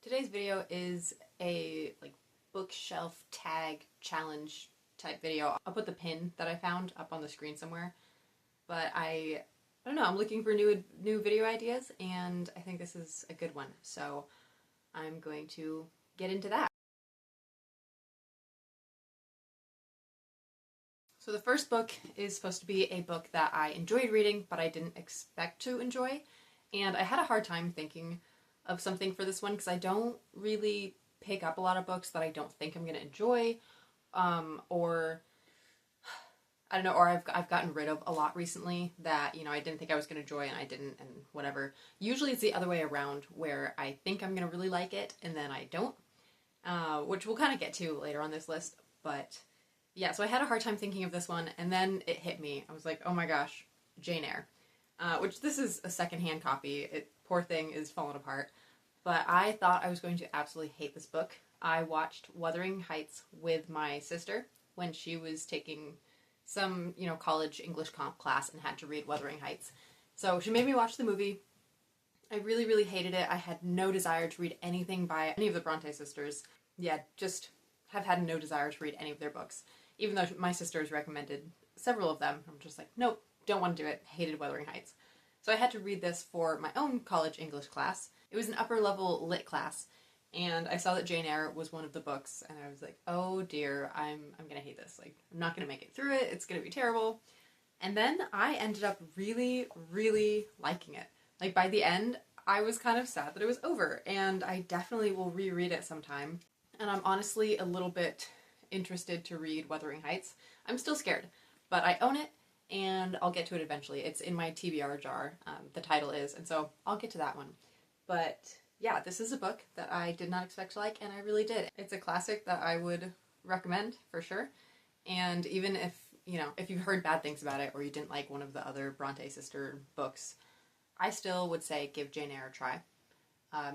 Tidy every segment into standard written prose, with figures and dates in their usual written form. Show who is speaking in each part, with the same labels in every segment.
Speaker 1: Today's video is a bookshelf tag challenge type video. I'll put the pin that I found up on the screen somewhere. But I don't know, I'm looking for new video ideas and I think this is a good one. So I'm going to get into that. So the first book is supposed to be a book that I enjoyed reading, but I didn't expect to enjoy. And I had a hard time thinking of something for this one because I don't really pick up a lot of books that I don't think I'm going to enjoy, or I don't know, or I've gotten rid of a lot recently that, I didn't think I was going to enjoy and I didn't, and whatever. Usually it's the other way around where I think I'm going to really like it and then I don't, which we'll kind of get to later on this list. But yeah, so I had a hard time thinking of this one and then it hit me. I was like, oh my gosh, Jane Eyre. Which this is a secondhand copy. Poor thing is falling apart. But I thought I was going to absolutely hate this book. I watched Wuthering Heights with my sister when she was taking some, college English comp class and had to read Wuthering Heights. So she made me watch the movie. I really, really hated it. I had no desire to read anything by any of the Bronte sisters. Yeah, just have had no desire to read any of their books. Even though my sisters recommended several of them. I'm just like, nope, don't want to do it. Hated Wuthering Heights. So I had to read this for my own college English class. It was an upper level lit class, and I saw that Jane Eyre was one of the books, and I was like, oh dear, I'm gonna hate this. Like, I'm not gonna make it through it. It's gonna be terrible. And then I ended up really, really liking it. Like, by the end, I was kind of sad that it was over, and I definitely will reread it sometime. And I'm honestly a little bit interested to read Wuthering Heights. I'm still scared, but I own it, and I'll get to it eventually. It's in my TBR jar, the title is, and so I'll get to that one. But yeah, this is a book that I did not expect to like, and I really did. It's a classic that I would recommend for sure. And even if, if you've heard bad things about it or you didn't like one of the other Bronte sister books, I still would say give Jane Eyre a try.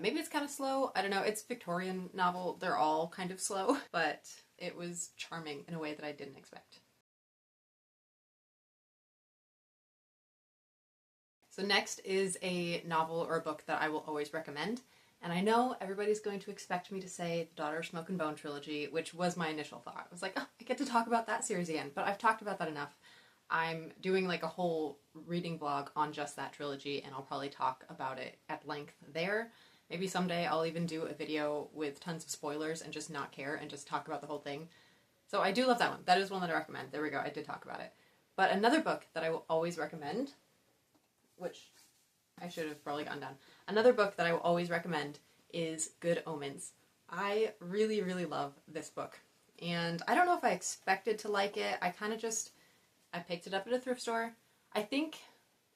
Speaker 1: Maybe it's kind of slow. I don't know. It's a Victorian novel. They're all kind of slow, but it was charming in a way that I didn't expect. So next is a novel or a book that I will always recommend. And I know everybody's going to expect me to say the Daughter of Smoke and Bone trilogy, which was my initial thought. I was like, oh, I get to talk about that series again. But I've talked about that enough. I'm doing like a whole reading vlog on just that trilogy, and I'll probably talk about it at length there. Maybe someday I'll even do a video with tons of spoilers and just not care and just talk about the whole thing. So I do love that one. That is one that I recommend. There we go. I did talk about it. But another book that I will always recommend, which I should have probably gotten down. Another book that I will always recommend is Good Omens. I really, really love this book. And I don't know if I expected to like it. I picked it up at a thrift store.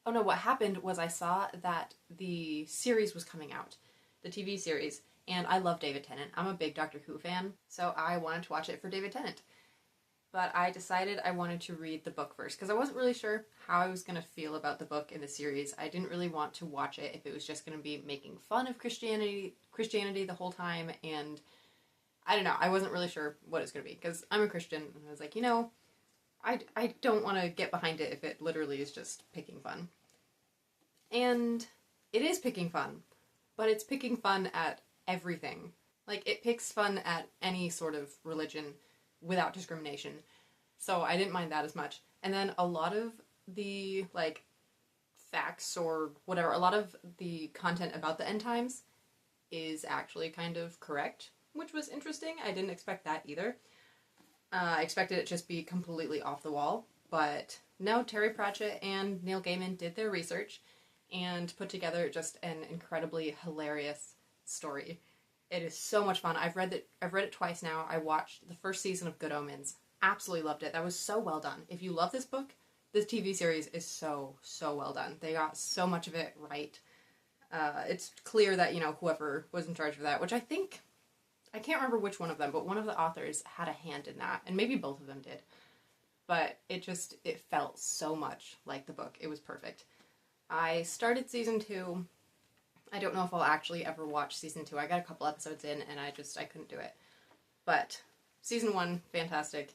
Speaker 1: What happened was I saw that the series was coming out, the TV series, and I love David Tennant. I'm a big Doctor Who fan, so I wanted to watch it for David Tennant. But I decided I wanted to read the book first because I wasn't really sure how I was going to feel about the book in the series. I didn't really want to watch it if it was just going to be making fun of Christianity the whole time, and I don't know. I wasn't really sure what it's going to be because I'm a Christian, and I was like, I don't want to get behind it if it literally is just picking fun. And it is picking fun, but it's picking fun at everything. Like, it picks fun at any sort of religion without discrimination. So I didn't mind that as much. And then a lot of the, facts or whatever, a lot of the content about the end times is actually kind of correct, which was interesting. I didn't expect that either. I expected it just be completely off the wall. But no, Terry Pratchett and Neil Gaiman did their research and put together just an incredibly hilarious story. It is so much fun. I've read it twice now. I watched the first season of Good Omens. Absolutely loved it. That was so well done. If you love this book, this TV series is so, so well done. They got so much of it right. It's clear that, whoever was in charge of that, which I can't remember which one of them, but one of the authors had a hand in that, and maybe both of them did. But it felt so much like the book. It was perfect. I started season 2. I don't know if I'll actually ever watch season 2. I got a couple episodes in and I couldn't do it. But season 1, fantastic.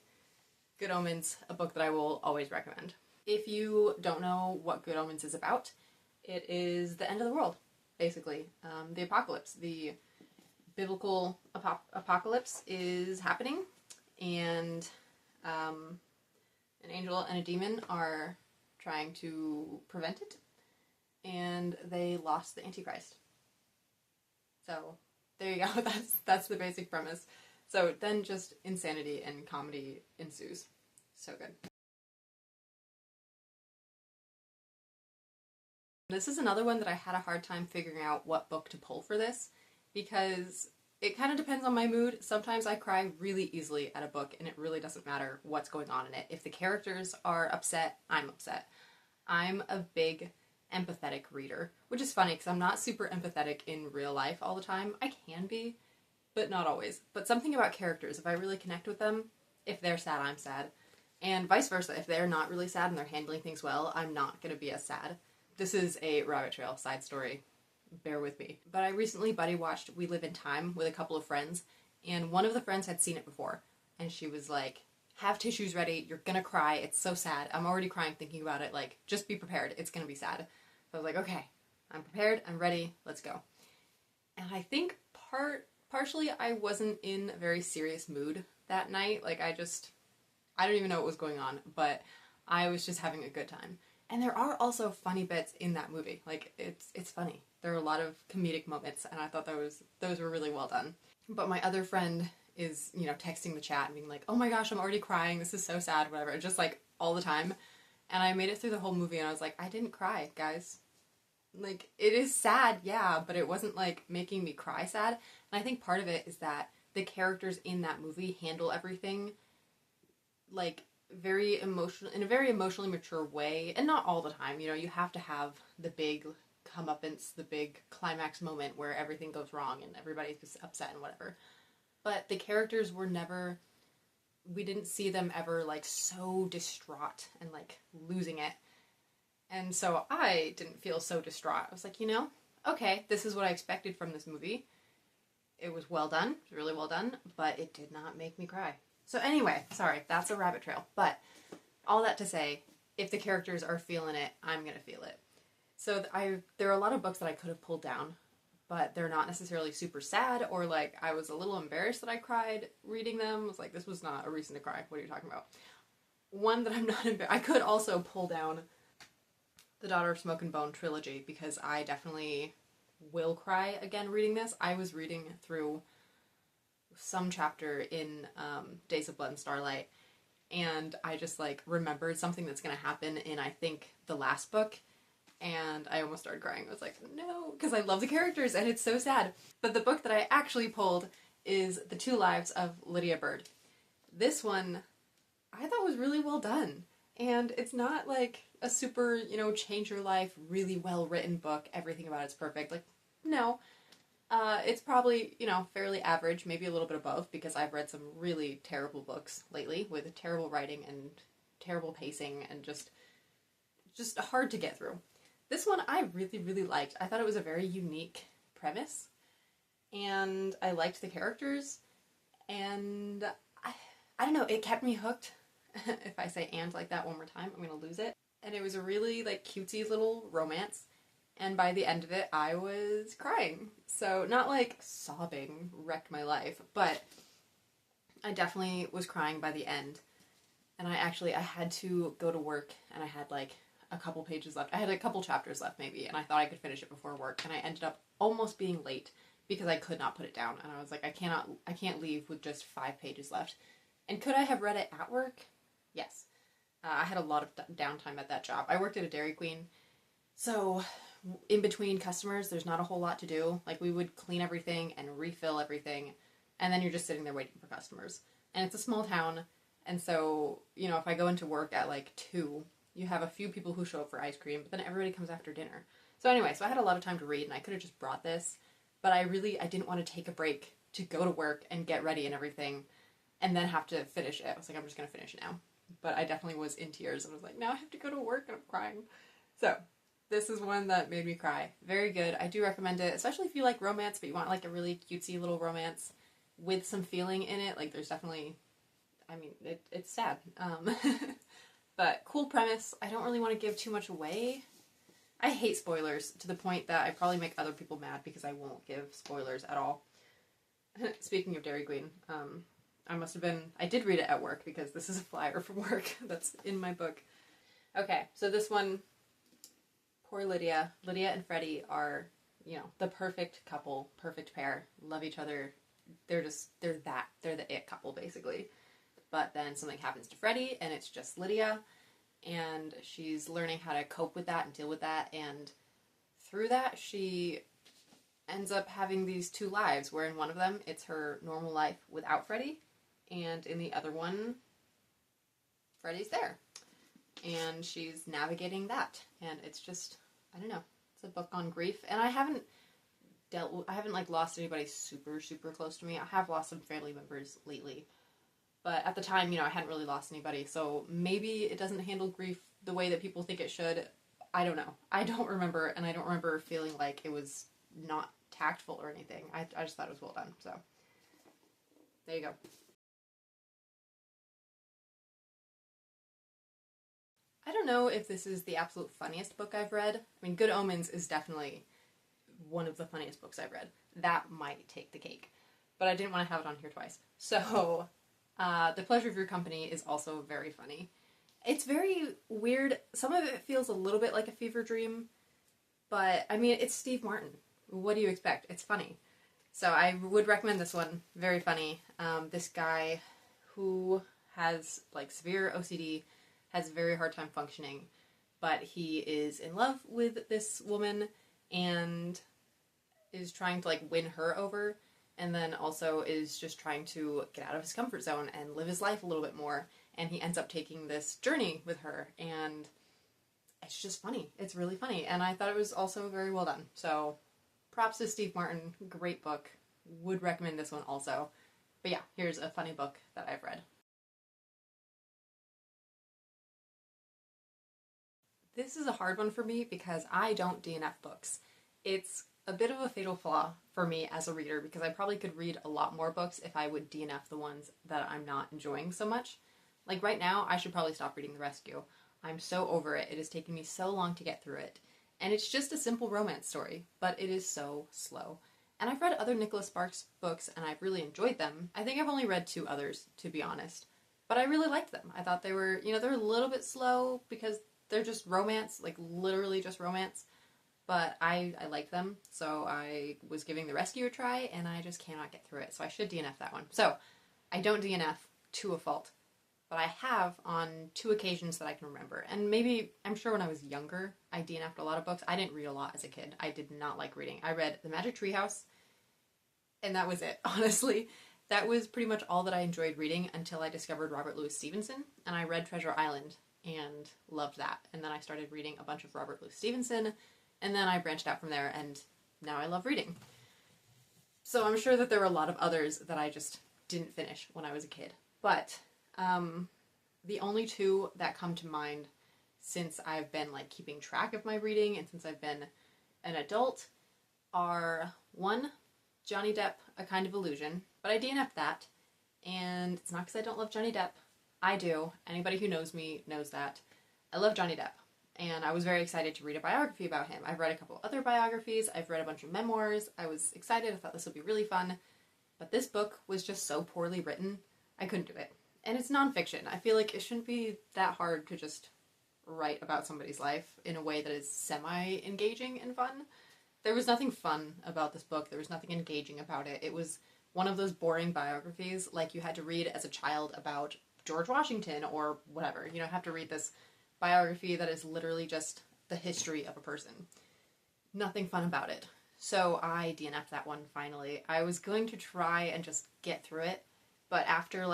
Speaker 1: Good Omens, a book that I will always recommend. If you don't know what Good Omens is about, it is the end of the world, basically. The apocalypse. The biblical apocalypse is happening, and an angel and a demon are trying to prevent it, and they lost the Antichrist. So there you go. That's the basic premise. So then just insanity and comedy ensues. So good. This is another one that I had a hard time figuring out what book to pull for this, because it kind of depends on my mood. Sometimes I cry really easily at a book, and it really doesn't matter what's going on in it. If the characters are upset, I'm upset. I'm a big empathetic reader, which is funny because I'm not super empathetic in real life all the time. I can be, but not always. But something about characters, if I really connect with them, if they're sad, I'm sad. And vice versa, if they're not really sad and they're handling things well, I'm not going to be as sad. This is a rabbit trail side story. Bear with me. But I recently buddy watched We Live in Time with a couple of friends, and one of the friends had seen it before, and she was like, have tissues ready, you're gonna cry, it's so sad. I'm already crying thinking about it, like, just be prepared, it's gonna be sad. So I was like, okay, I'm prepared, I'm ready, let's go. And I think partially I wasn't in a very serious mood that night. Like, I don't even know what was going on, but I was just having a good time. And there are also funny bits in that movie. Like, it's funny. There are a lot of comedic moments, and I thought those were really well done. But my other friend is, texting the chat and being like, oh my gosh, I'm already crying, this is so sad, whatever, just like all the time. And I made it through the whole movie, and I was like, I didn't cry, guys. Like, it is sad, yeah, but it wasn't like making me cry sad. And I think part of it is that the characters in that movie handle everything like very emotional, in a very emotionally mature way, and not all the time. You have to have the big comeuppance, the big climax moment where everything goes wrong and everybody's upset and whatever. But the characters were never, we didn't see them ever like so distraught and like losing it. And so I didn't feel so distraught. I was like, okay, this is what I expected from this movie. It was well done, it was really well done, but it did not make me cry. So anyway, sorry, that's a rabbit trail. But all that to say, if the characters are feeling it, I'm going to feel it. So there are a lot of books that I could have pulled down, but they're not necessarily super sad, or like I was a little embarrassed that I cried reading them. I was like, this was not a reason to cry. What are you talking about? One that I'm not embarrassed. I could also pull down the Daughter of Smoke and Bone trilogy, because I definitely will cry again reading this. I was reading through some chapter in Days of Blood and Starlight, and I just like remembered something that's going to happen in, I think, the last book, and I almost started crying. I was like, no, because I love the characters and it's so sad. But the book that I actually pulled is The Two Lives of Lydia Bird. This one I thought was really well done, and it's not like a super, change your life, really well written book, everything about it's perfect. Like, no. It's probably, fairly average, maybe a little bit above, because I've read some really terrible books lately with terrible writing and terrible pacing and just hard to get through. This one I really, really liked. I thought it was a very unique premise, and I liked the characters, and I don't know, it kept me hooked. If I say "and" like that one more time, I'm gonna lose it. And it was a really, like, cutesy little romance. And by the end of it, I was crying. So, not like sobbing wrecked my life, but I definitely was crying by the end. And I had to go to work, and I had like a couple pages left. I had a couple chapters left maybe, and I thought I could finish it before work, and I ended up almost being late because I could not put it down. And I was like, I can't leave with just 5 pages left. And could I have read it at work? Yes. I had a lot of downtime at that job. I worked at a Dairy Queen, so in between customers, there's not a whole lot to do. Like, we would clean everything and refill everything, and then you're just sitting there waiting for customers. And it's a small town, and so, if I go into work at like 2, you have a few people who show up for ice cream, but then everybody comes after dinner. So anyway, I had a lot of time to read, and I could have just brought this, but I didn't want to take a break to go to work and get ready and everything, and then have to finish it. I was like, I'm just going to finish it now. But I definitely was in tears, and was like, now I have to go to work, and I'm crying. So, this is one that made me cry. Very good. I do recommend it, especially if you like romance, but you want like a really cutesy little romance with some feeling in it. Like, there's definitely, it's sad. But cool premise. I don't really want to give too much away. I hate spoilers to the point that I probably make other people mad because I won't give spoilers at all. Speaking of Dairy Queen, I did read it at work because this is a flyer from work that's in my book. Okay, so this one, poor Lydia. Lydia and Freddie are, the perfect couple, perfect pair, love each other. They're the it couple, basically. But then something happens to Freddie, and it's just Lydia, and she's learning how to cope with that and deal with that, and through that, she ends up having these two lives, where in one of them, it's her normal life without Freddie, and in the other one, Freddie's there. And she's navigating that. And it's just, I don't know, it's a book on grief. And I haven't lost anybody super, super close to me. I have lost some family members lately. But at the time, I hadn't really lost anybody. So maybe it doesn't handle grief the way that people think it should. I don't know. I don't remember, and I don't remember feeling like it was not tactful or anything. I just thought it was well done. So there you go. I don't know if this is the absolute funniest book I've read. I mean, Good Omens is definitely one of the funniest books I've read. That might take the cake. But I didn't want to have it on here twice. So, The Pleasure of Your Company is also very funny. It's very weird. Some of it feels a little bit like a fever dream. But, I mean, it's Steve Martin. What do you expect? It's funny. So I would recommend this one. Very funny. This guy who has, severe OCD, has a very hard time functioning, but he is in love with this woman and is trying to win her over, and then also is just trying to get out of his comfort zone and live his life a little bit more, and he ends up taking this journey with her, and it's just funny. It's really funny, and I thought it was also very well done. So props to Steve Martin. Great book. Would recommend this one also. But yeah, here's a funny book that I've read. This is a hard one for me because I don't DNF books. It's a bit of a fatal flaw for me as a reader because I probably could read a lot more books if I would DNF the ones that I'm not enjoying so much. Like right now, I should probably stop reading The Rescue. I'm so over it. It has taken me so long to get through it. And it's just a simple romance story, but it is so slow. And I've read other Nicholas Sparks books and I've really enjoyed them. I think I've only read 2 others, to be honest. But I really liked them. I thought they were, they're a little bit slow because they're just romance, literally just romance. But I liked them, so I was giving The Rescue a try, and I just cannot get through it. So I should DNF that one. So I don't DNF to a fault. But I have on 2 occasions that I can remember. And maybe, I'm sure when I was younger, I DNF'd a lot of books. I didn't read a lot as a kid. I did not like reading. I read The Magic Tree House, and that was it, honestly. That was pretty much all that I enjoyed reading until I discovered Robert Louis Stevenson, and I read Treasure Island and loved that. And then I started reading a bunch of Robert Louis Stevenson, and then I branched out from there, and now I love reading. So I'm sure that there were a lot of others that I just didn't finish when I was a kid. But the only 2 that come to mind since I've been keeping track of my reading and since I've been an adult are 1, Johnny Depp, A Kind of Illusion, but I DNF'd that, and it's not because I don't love Johnny Depp. I do. Anybody who knows me knows that. I love Johnny Depp, and I was very excited to read a biography about him. I've read a couple other biographies, I've read a bunch of memoirs, I was excited, I thought this would be really fun, but this book was just so poorly written, I couldn't do it. And it's nonfiction. I feel like it shouldn't be that hard to just write about somebody's life in a way that is semi-engaging and fun. There was nothing fun about this book, there was nothing engaging about it. It was one of those boring biographies like you had to read as a child about George Washington or whatever. You don't have to read this biography that is literally just the history of a person. Nothing fun about it. So I DNF'd that one finally. I was going to try and just get through it, but after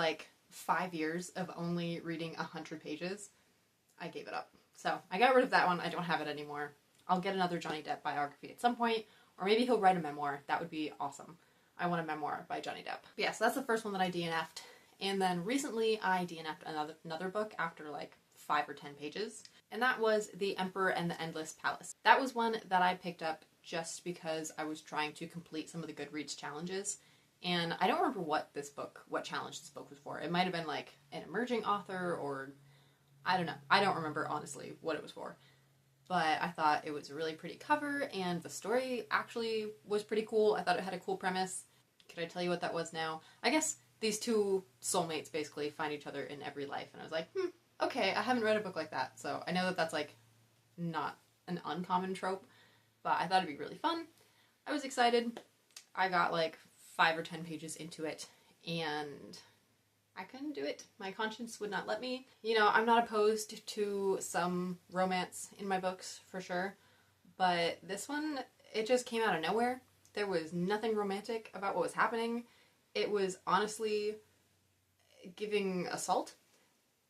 Speaker 1: 5 years of only reading 100 pages, I gave it up. So I got rid of that one. I don't have it anymore. I'll get another Johnny Depp biography at some point, or maybe he'll write a memoir. That would be awesome. I want a memoir by Johnny Depp. But yeah, so that's the first one that I DNF'd. And then recently I DNF'd another book after 5 or 10 pages. And that was The Emperor and the Endless Palace. That was one that I picked up just because I was trying to complete some of the Goodreads challenges. And I don't remember what challenge this book was for. It might have been an emerging author or I don't know. I don't remember honestly what it was for. But I thought it was a really pretty cover and the story actually was pretty cool. I thought it had a cool premise. Could I tell you what that was now? I guess these two soulmates basically find each other in every life, and I was like, okay, I haven't read a book like that, so I know that that's like not an uncommon trope, but I thought it'd be really fun. I was excited. I got like 5 or 10 pages into it, and I couldn't do it. My conscience would not let me. You know, I'm not opposed to some romance in my books, for sure, but this one, it just came out of nowhere. There was nothing romantic about what was happening. It was honestly giving assault,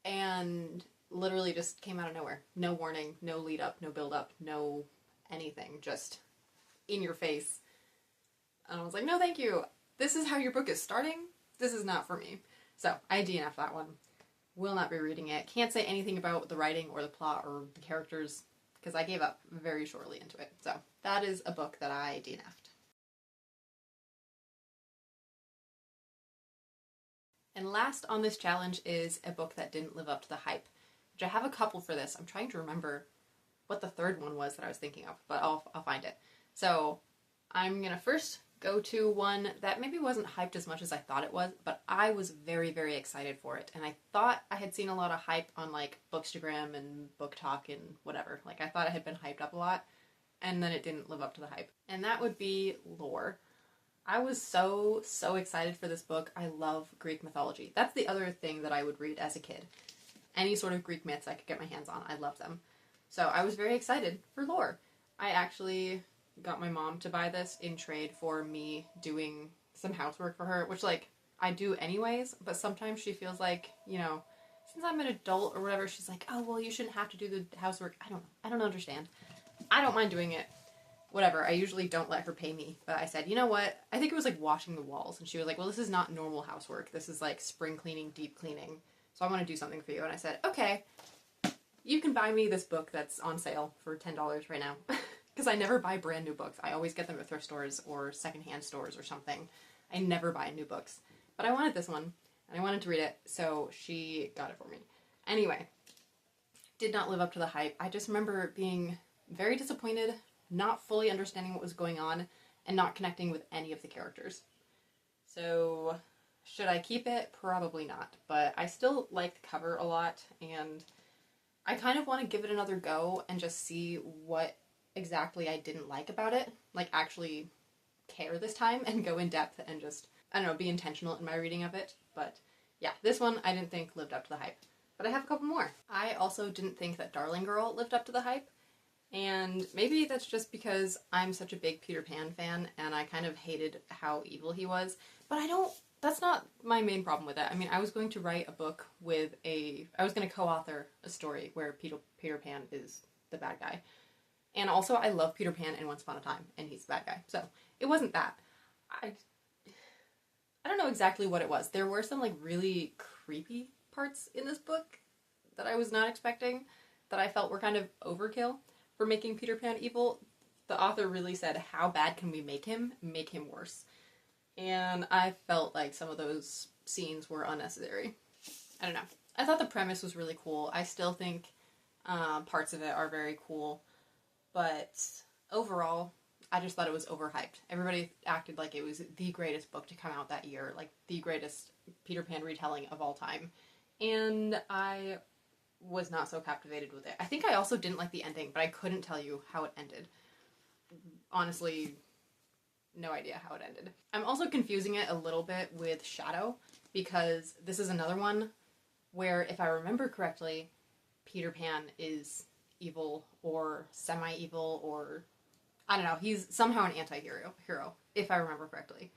Speaker 1: and literally just came out of nowhere. No warning, no lead up, no build up, no anything. Just in your face. And I was like, no thank you. This is how your book is starting? This is not for me. So I DNF'd that one. Will not be reading it. Can't say anything about the writing or the plot or the characters because I gave up very shortly into it. So that is a book that I DNF'd. And last on this challenge is a book that didn't live up to the hype, which I have a couple for this. I'm trying to remember what the third one was that I was thinking of, but I'll find it. So I'm going to first go to one that maybe wasn't hyped as much as I thought it was, but I was very, very excited for it. And I thought I had seen a lot of hype on like Bookstagram and Book Talk and whatever. Like I thought it had been hyped up a lot, and then it didn't live up to the hype. And that would be Lore. I was so excited for this book. I love Greek mythology. That's the other thing that I would read as a kid. Any sort of Greek myths I could get my hands on. I love them. So I was very excited for Lore. I actually got my mom to buy this in trade for me doing some housework for her, which like I do anyways, but sometimes she feels like, you know, since I'm an adult or whatever, she's like, oh, well, you shouldn't have to do the housework. I don't understand. I don't mind doing it. Whatever, I usually don't let her pay me, but I said, you know what, I think it was like washing the walls, and she was like, well, this is not normal housework, this is like spring cleaning, deep cleaning, so I want to do something for you, and I said, okay, you can buy me this book that's on sale for $10 right now, because I never buy brand new books. I always get them at thrift stores or secondhand stores or something. I never buy new books, but I wanted this one, and I wanted to read it, so she got it for me. Anyway, did not live up to the hype. I just remember being very disappointed, not fully understanding what was going on, and not connecting with any of the characters. So, should I keep it? Probably not. But I still like the cover a lot, and I kind of want to give it another go and just see what exactly I didn't like about it. Like, actually care this time and go in depth and just, I don't know, be intentional in my reading of it. But yeah, this one I didn't think lived up to the hype. But I have a couple more. I also didn't think that Darling Girl lived up to the hype. And maybe that's just because I'm such a big Peter Pan fan and I kind of hated how evil he was. But that's not my main problem with it. I mean, I was going to write a book I was going to co-author a story where Peter Pan is the bad guy. And also, I love Peter Pan in Once Upon a Time, and he's the bad guy. So, it wasn't that. I don't know exactly what it was. There were some, like, really creepy parts in this book that I was not expecting, that I felt were kind of overkill for making Peter Pan evil. The author really said, how bad can we make him? Make him worse. And I felt like some of those scenes were unnecessary. I don't know. I thought the premise was really cool. I still think parts of it are very cool. But overall, I just thought it was overhyped. Everybody acted like it was the greatest book to come out that year. Like, the greatest Peter Pan retelling of all time. And I was not so captivated with it. I think I also didn't like the ending, but I couldn't tell you how it ended. Honestly, no idea how it ended. I'm also confusing it a little bit with Shadow, because this is another one where, if I remember correctly, Peter Pan is evil or semi-evil, or I don't know, he's somehow an anti-hero, if I remember correctly.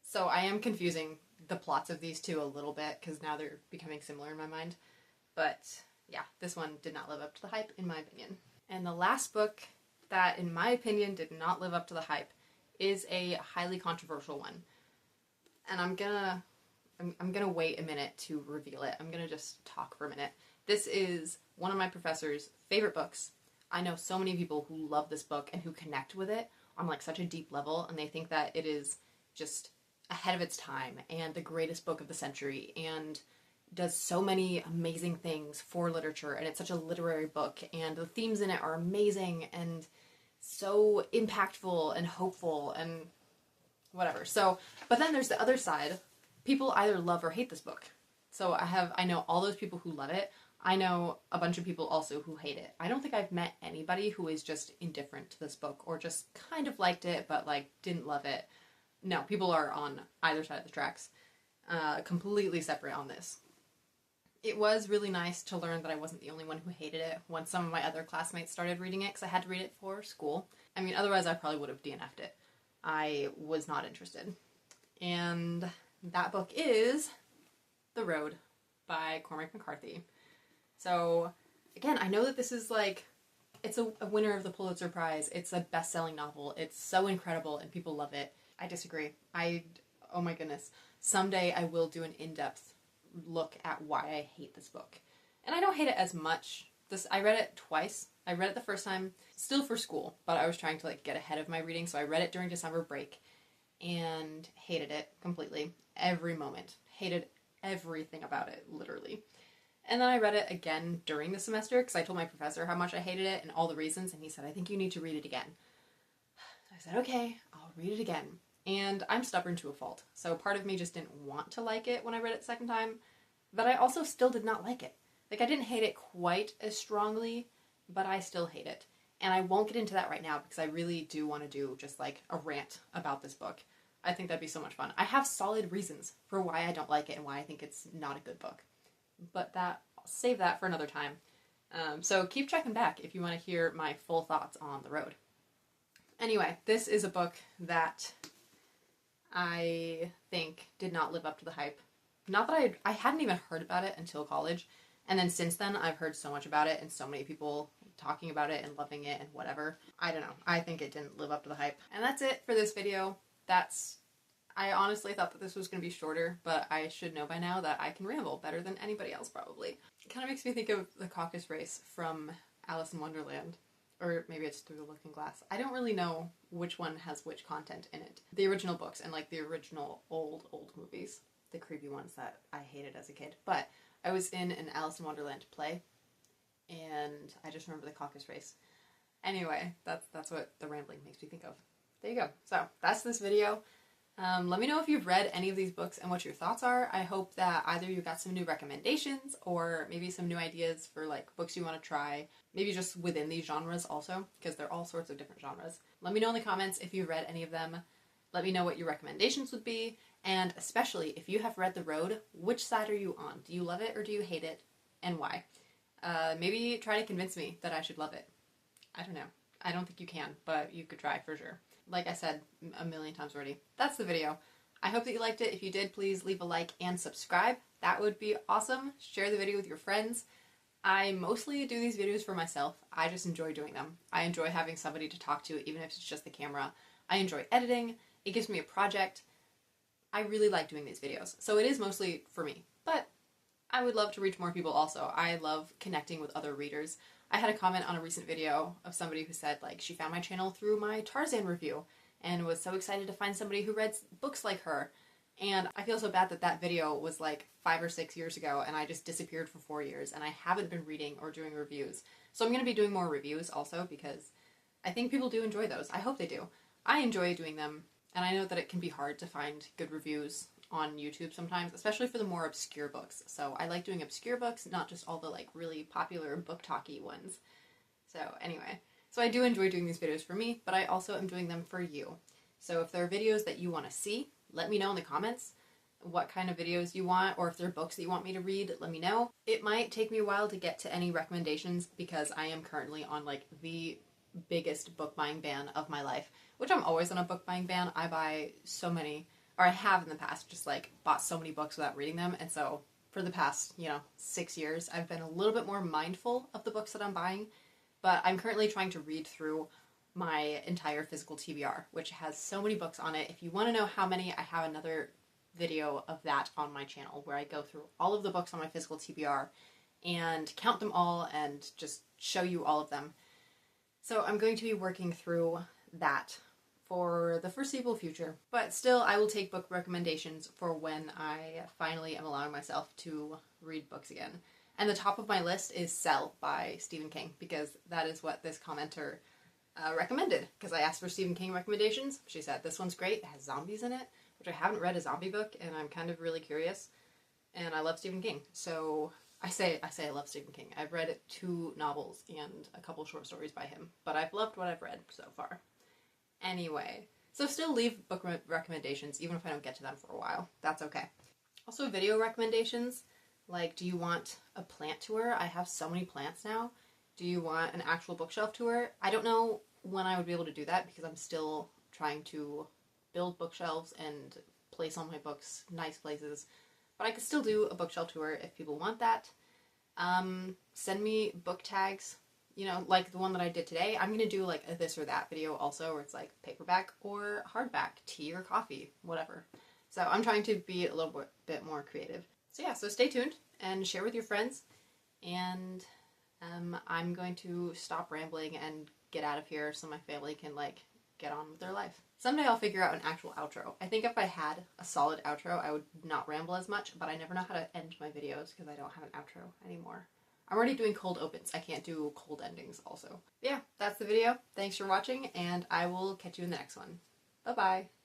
Speaker 1: So I am confusing the plots of these two a little bit, because now they're becoming similar in my mind. But yeah, this one did not live up to the hype, in my opinion. And the last book that, in my opinion, did not live up to the hype is a highly controversial one. And I'm gonna wait a minute to reveal it. I'm gonna just talk for a minute. This is one of my professor's favorite books. I know so many people who love this book and who connect with it on like such a deep level, and they think that it is just ahead of its time and the greatest book of the century and does so many amazing things for literature, and it's such a literary book, and the themes in it are amazing and so impactful and hopeful, and whatever. So, but then there's the other side. People either love or hate this book. So I know all those people who love it. I know a bunch of people also who hate it. I don't think I've met anybody who is just indifferent to this book or just kind of liked it but like didn't love it. No, people are on either side of the tracks. Completely separate on this. It was really nice to learn that I wasn't the only one who hated it once some of my other classmates started reading it because I had to read it for school. I mean, otherwise I probably would have DNF'd it. I was not interested. And that book is The Road by Cormac McCarthy. So, again, I know that this is like, it's a winner of the Pulitzer Prize. It's a best-selling novel. It's so incredible and people love it. I disagree. Oh my goodness. Someday I will do an in-depth look at why I hate this book. And I don't hate it as much. I read it twice. I read it the first time, still for school, but I was trying to like get ahead of my reading, so I read it during December break and hated it completely. Every moment. Hated everything about it, literally. And then I read it again during the semester because I told my professor how much I hated it and all the reasons, and he said, I think you need to read it again. So I said, okay, I'll read it again. And I'm stubborn to a fault, so part of me just didn't want to like it when I read it the second time, but I also still did not like it. Like, I didn't hate it quite as strongly, but I still hate it. And I won't get into that right now because I really do want to do just like a rant about this book. I think that'd be so much fun. I have solid reasons for why I don't like it and why I think it's not a good book. But I'll save that for another time. So keep checking back if you want to hear my full thoughts on The Road. Anyway, this is a book that I think did not live up to the hype. Not that I hadn't even heard about it until college. And then since then, I've heard so much about it and so many people talking about it and loving it and whatever. I don't know. I think it didn't live up to the hype. And that's it for this video. I honestly thought that this was going to be shorter, but I should know by now that I can ramble better than anybody else probably. It kind of makes me think of the caucus race from Alice in Wonderland. Or maybe it's Through the Looking Glass. I don't really know which one has which content in it. The original books and like the original old movies. The creepy ones that I hated as a kid. But I was in an Alice in Wonderland play, and I just remember the caucus race. Anyway, that's what the rambling makes me think of. There you go. So, that's this video. Let me know if you've read any of these books and what your thoughts are. I hope that either you got some new recommendations or maybe some new ideas for like books you want to try. Maybe just within these genres also, because they're all sorts of different genres. Let me know in the comments if you've read any of them. Let me know what your recommendations would be. And especially if you have read The Road, which side are you on? Do you love it or do you hate it? And why? Maybe try to convince me that I should love it. I don't know. I don't think you can, but you could try for sure. Like I said a million times already. That's the video. I hope that you liked it. If you did, please leave a like and subscribe. That would be awesome. Share the video with your friends. I mostly do these videos for myself. I just enjoy doing them. I enjoy having somebody to talk to, even if it's just the camera. I enjoy editing. It gives me a project. I really like doing these videos. So it is mostly for me. But I would love to reach more people also. I love connecting with other readers. I had a comment on a recent video of somebody who said, like, she found my channel through my Tarzan review and was so excited to find somebody who read books like her. And I feel so bad that that video was like 5 or 6 years ago and I just disappeared for 4 years and I haven't been reading or doing reviews. So I'm going to be doing more reviews also because I think people do enjoy those. I hope they do. I enjoy doing them, and I know that it can be hard to find good reviews on YouTube sometimes, especially for the more obscure books. So I like doing obscure books, not just all the like really popular book talky ones. So anyway, so I do enjoy doing these videos for me, but I also am doing them for you. So if there are videos that you want to see, let me know in the comments what kind of videos you want, or if there are books that you want me to read, let me know. It might take me a while to get to any recommendations because I am currently on like the biggest book buying ban of my life, which I'm always on a book buying ban. I buy so many, or I have in the past, just like bought so many books without reading them. And so for the past, 6 years, I've been a little bit more mindful of the books that I'm buying, but I'm currently trying to read through my entire physical TBR, which has so many books on it. If you want to know how many, I have another video of that on my channel where I go through all of the books on my physical TBR and count them all and just show you all of them. So I'm going to be working through that for the foreseeable future. But still, I will take book recommendations for when I finally am allowing myself to read books again. And the top of my list is Cell by Stephen King, because that is what this commenter recommended, because I asked for Stephen King recommendations. She said, this one's great, it has zombies in it, which I haven't read a zombie book, and I'm kind of really curious, and I love Stephen King, so I say I love Stephen King. I've read 2 novels and a couple short stories by him, but I've loved what I've read so far. Anyway, so still leave book recommendations, even if I don't get to them for a while. That's okay. Also, video recommendations, like, do you want a plant tour? I have so many plants now. Do you want an actual bookshelf tour? I don't know when I would be able to do that because I'm still trying to build bookshelves and place all my books nice places. But I could still do a bookshelf tour if people want that. Send me book tags, you know, like the one that I did today. I'm going to do like a this or that video also, where it's like paperback or hardback, tea or coffee, whatever. So I'm trying to be a little bit more creative. So yeah, so stay tuned and share with your friends. And I'm going to stop rambling and get out of here so my family can like get on with their life. Someday I'll figure out an actual outro. I think if I had a solid outro, I would not ramble as much, but I never know how to end my videos because I don't have an outro anymore. I'm already doing cold opens. I can't do cold endings also. But yeah, that's the video. Thanks for watching, and I will catch you in the next one. Bye-bye.